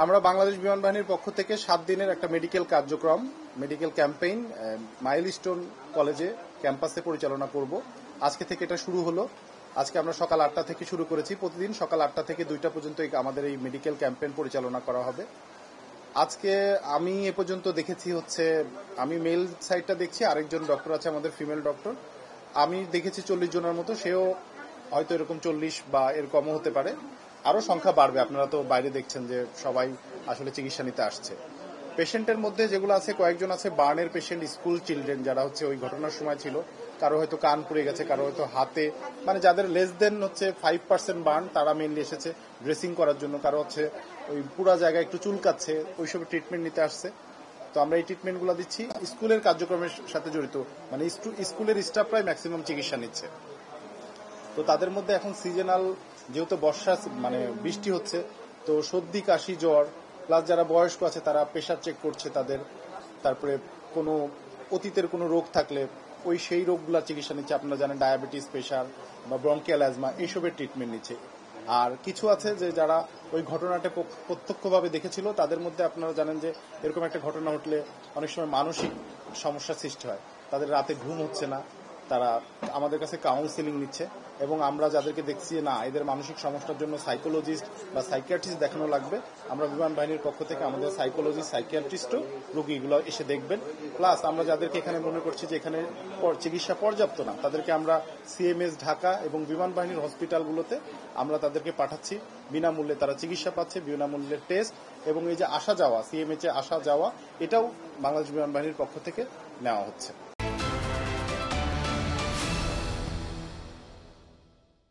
আমরা বাংলাদেশ বিমান বাহিনীর পক্ষ থেকে 7 দিনের একটা মেডিকেল কার্যক্রম, মেডিকেল ক্যাম্পেইন মাইলস্টোন কলেজে ক্যাম্পাসে পরিচালনা করব। আজকে থেকে এটা শুরু হলো। আজকে আমরা সকাল 8টা থেকে শুরু করেছি। প্রতিদিন সকাল 8টা থেকে 2টা পর্যন্ত আমাদের এই মেডিকেল ক্যাম্পেইন পরিচালনা করা হবে। আজকে আমি এ পর্যন্ত দেখেছি হচ্ছে, আমি মেল সাইডটা দেখছি, আরেকজন ডক্টর আছে আমাদের ফিমেল ডক্টর। আমি দেখেছি 40 জনের মতো, সেও হয়তো এরকম 40 বা এর কমও হতে পারে। আরো সংখ্যা বাড়বে, আপনারা তো বাইরে দেখছেন যে সবাই আসলে চিকিৎসা নিতে আসছে। পেশেন্টের মধ্যে যেগুলো আছে, কয়েকজন আছে বার্নের পেশেন্ট, স্কুল চিলড্রেন যারা হচ্ছে ওই ঘটনার সময় ছিল। কারো হয়তো কান পুড়ে গেছে, কারো হয়তো হাতে, মানে যাদের লেস দেন হচ্ছে 5% বার্ন, তারা মেনলি এসেছে ড্রেসিং করার জন্য। কারো হচ্ছে ওই পুরা জায়গায় একটু চুলকাচ্ছে, ওইসব ট্রিটমেন্ট নিতে আসছে। তো আমরা এই ট্রিটমেন্টগুলো দিচ্ছি। স্কুলের কার্যক্রমের সাথে জড়িত, মানে স্কুলের স্টাফরাই ম্যাক্সিমাম চিকিৎসা নিচ্ছে। তো তাদের মধ্যে এখন সিজনাল, যেহেতু বর্ষা, মানে বৃষ্টি হচ্ছে, তো সর্দি কাশি জ্বর, প্লাস যারা বয়স্ক আছে তারা প্রেশার চেক করছে তাদের, তারপরে কোনো অতীতের কোনো রোগ থাকলে ওই সেই রোগগুলোর চিকিৎসা নিচ্ছে। আপনারা জানেন ডায়াবেটিস, প্রেশার বা ব্রঙ্কিয়াল অ্যাজমা, এইসবের ট্রিটমেন্ট নিচ্ছে। আর কিছু আছে যে যারা ওই ঘটনাটা প্রত্যক্ষভাবে দেখেছিল, তাদের মধ্যে আপনারা জানেন যে এরকম একটা ঘটনা ঘটলে অনেক সময় মানসিক সমস্যা সৃষ্টি হয়। তাদের রাতে ঘুম হচ্ছে না, তারা আমাদের কাছে কাউন্সিলিং নিচ্ছে। এবং আমরা যাদেরকে দেখছি না এদের মানসিক সমস্যার জন্য সাইকোলজিস্ট বা সাইকিয়াট্রিস্ট দেখানো লাগবে, আমরা বিমান বাহিনীর পক্ষ থেকে আমাদের সাইকোলজিস্ট, সাইকিয়াট্রিস্টও রোগীগুলো এসে দেখবেন। প্লাস আমরা যাদেরকে এখানে মনে করছি যে এখানে চিকিৎসা পর্যাপ্ত না, তাদেরকে আমরা সিএমএস ঢাকা এবং বিমান বাহিনীর হসপিটালগুলোতে আমরা তাদেরকে পাঠাচ্ছি। বিনামূল্যে তারা চিকিৎসা পাচ্ছে, বিনামূল্যে টেস্ট, এবং এই যে আসা যাওয়া, সিএমএইচে আসা যাওয়া, এটাও বাংলাদেশ বিমান বাহিনীর পক্ষ থেকে নেওয়া হচ্ছে।